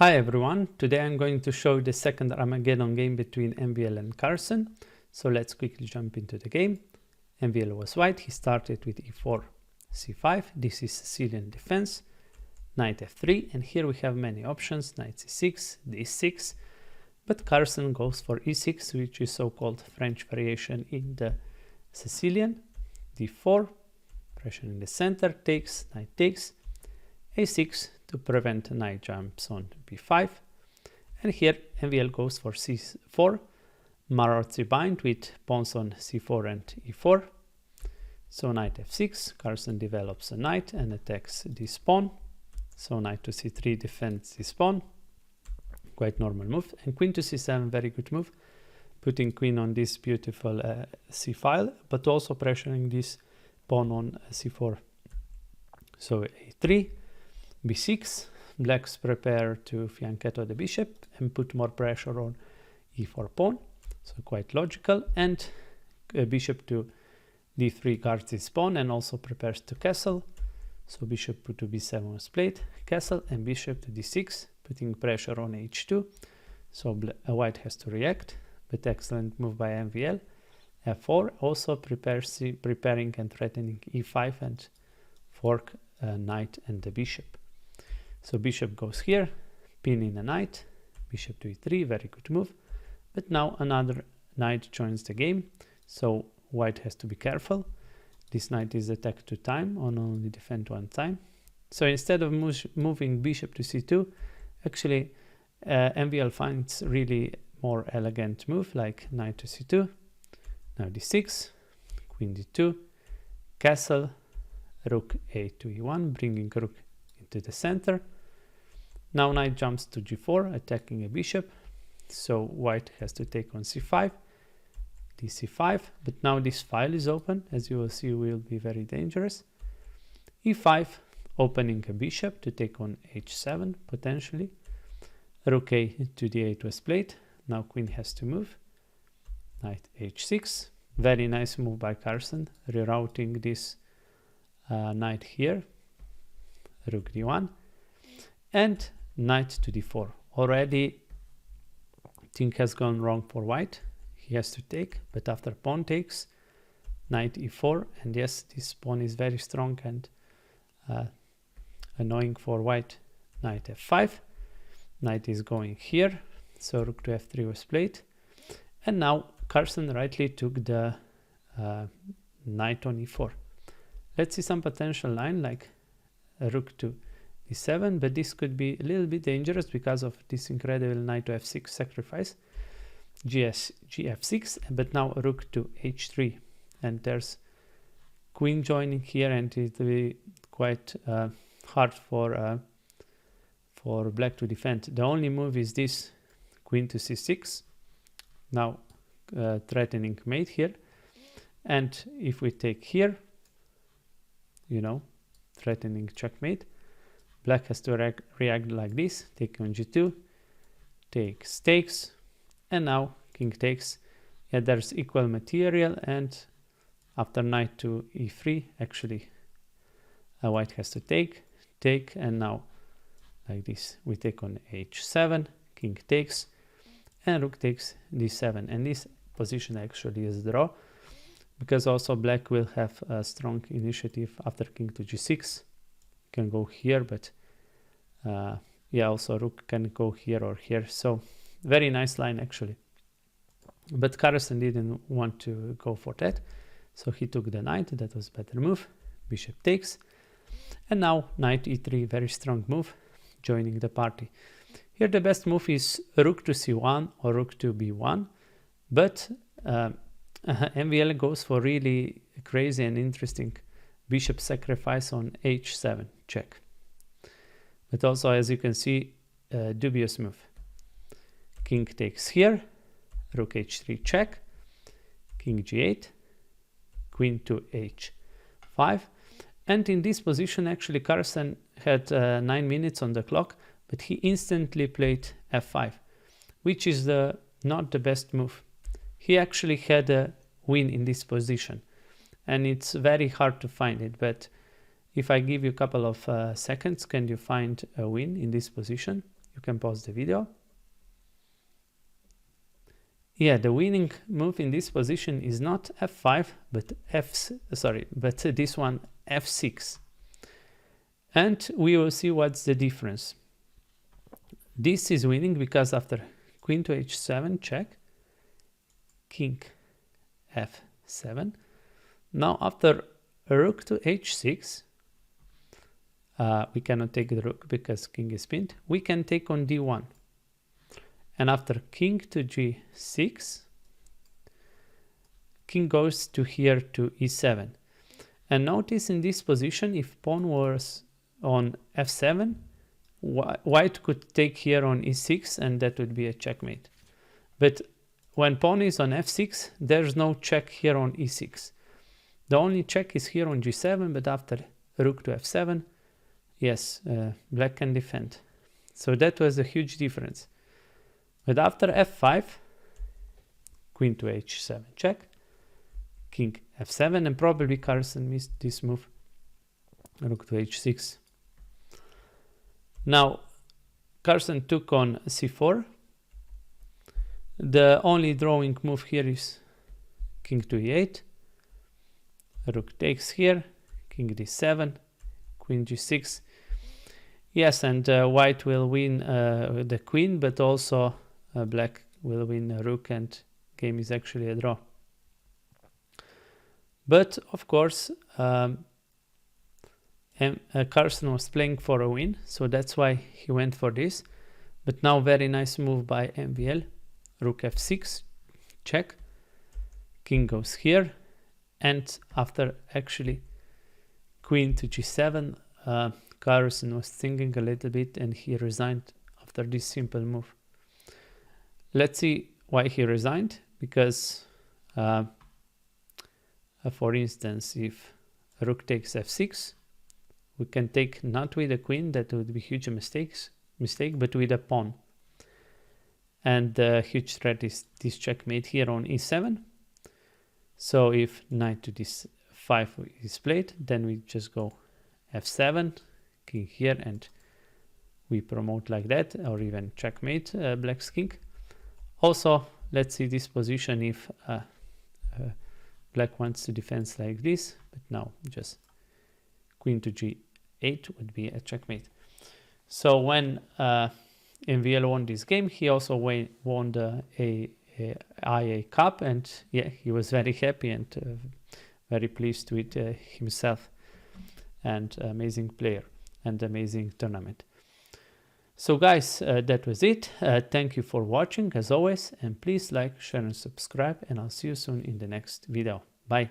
Hi everyone, today I'm going to show the second Armageddon game between MVL and Carlsen. So let's quickly jump into the game. MVL was white, he started with e4, c5, this is Sicilian defense, knight f3, and here we have many options, knight c6, d6, but Carlsen goes for e6, which is so-called French variation in the Sicilian, d4, pressure in the center, takes, knight takes, a6 to prevent knight jumps on b5, and here MVL goes for c4, Marozzi bind with pawns on c4 and e4, so knight f6, Carlsen develops a knight and attacks this pawn, so knight to c3 defends this pawn, quite normal move, and queen to c7, very good move, putting queen on this beautiful c file, but also pressuring this pawn on c4, so a3, b6, blacks prepare to fianchetto the bishop and put more pressure on e4 pawn, so quite logical, and bishop to d3 guards this pawn and also prepares to castle, so bishop to b7 was played, castle, and bishop to d6, putting pressure on h2, so white has to react, but excellent move by MVL. f4 also preparing and threatening e5 and fork knight and the bishop. So bishop goes here, pinning a knight, bishop to e3, very good move. But now another knight joins the game, so white has to be careful. This knight is attacked 2 times, on only defend 1 time. So instead of moving bishop to c2, actually MVL finds really more elegant move like knight to c2, now d6, queen d2, castle, rook a to e1, bringing rook into the center. Now knight jumps to g4, attacking a bishop, so white has to take on c5, dc5, but now this file is open, as you will see will be very dangerous. e5, opening a bishop to take on h7 potentially, rook a to d8 was played, now queen has to move, knight h6, very nice move by Carlsen, rerouting this knight here, rook d1, and knight to d4. Already thing has gone wrong for white, he has to take, but after pawn takes, knight e4, and yes, this pawn is very strong and annoying for white. Knight f5, knight is going here, so rook to f3 was played, and now Carlsen rightly took the knight on e4. Let's see some potential line like rook to d7, but this could be a little bit dangerous because of this incredible knight to f6 sacrifice, gf6, but now rook to h3, and there's queen joining here, and it will be quite hard for black to defend. The only move is this queen to c6, now threatening mate here, and if we take here, you know, threatening checkmate, black has to react like this, take on g2, takes, and now king takes. Yeah, there's equal material, and after knight to e3, actually white has to take, and now like this, we take on h7, king takes, and rook takes d7, and this position actually is draw, because also black will have a strong initiative after king to g6, can go here, but yeah, also rook can go here or here, so very nice line actually. But Carlsen didn't want to go for that, so he took the knight, that was better move, bishop takes, and now knight e3, very strong move, joining the party. Here the best move is rook to c1 or rook to b1, but MVL goes for really crazy and interesting bishop sacrifice on h7 check. But also, as you can see, dubious move. King takes here, rook h3 check, king g8, queen to h5, and in this position actually Carlsen had 9 minutes on the clock, but he instantly played f5, which is not the best move. He actually had a win in this position, and it's very hard to find it, but if I give you a couple of seconds, can you find a win in this position? You can pause the video. Yeah, the winning move in this position is not f5, but this one f6. And we will see what's the difference. This is winning because after queen to h7 check, king f7. Now after rook to h6, we cannot take the rook because king is pinned. We can take on d1. And after king to g6, king goes to here to e7. And notice in this position, if pawn was on f7, white could take here on e6 and that would be a checkmate. But when pawn is on f6, there's no check here on e6. The only check is here on g7, but after rook to f7, yes, black can defend. So that was a huge difference. But after f5, queen to h7 check, king f7, and probably Carlsen missed this move, rook to h6. Now, Carlsen took on c4. The only drawing move here is king to e8, rook takes here, king d7, queen g6. Yes, and white will win the queen, but also black will win a rook, and game is actually a draw. But of course, Carlsen was playing for a win, so that's why he went for this. But now very nice move by MVL, rook f6, check, king goes here, and after actually queen to g7, Carlsen was thinking a little bit and he resigned after this simple move. Let's see why he resigned, because for instance, if rook takes f6, we can take not with a queen, that would be huge mistake, but with a pawn. And the huge threat is this checkmate here on e7. So if knight to this 5 is played, then we just go f7, king here, and we promote like that, or even checkmate black's king. Also, let's see this position if black wants to defend like this, but now just queen to g8 would be a checkmate. So when MVL won this game, he also won the IA Cup, and yeah, he was very happy and very pleased with himself, and amazing player and amazing tournament. So guys, that was it. Thank you for watching as always, and please like, share and subscribe, and I'll see you soon in the next video. Bye.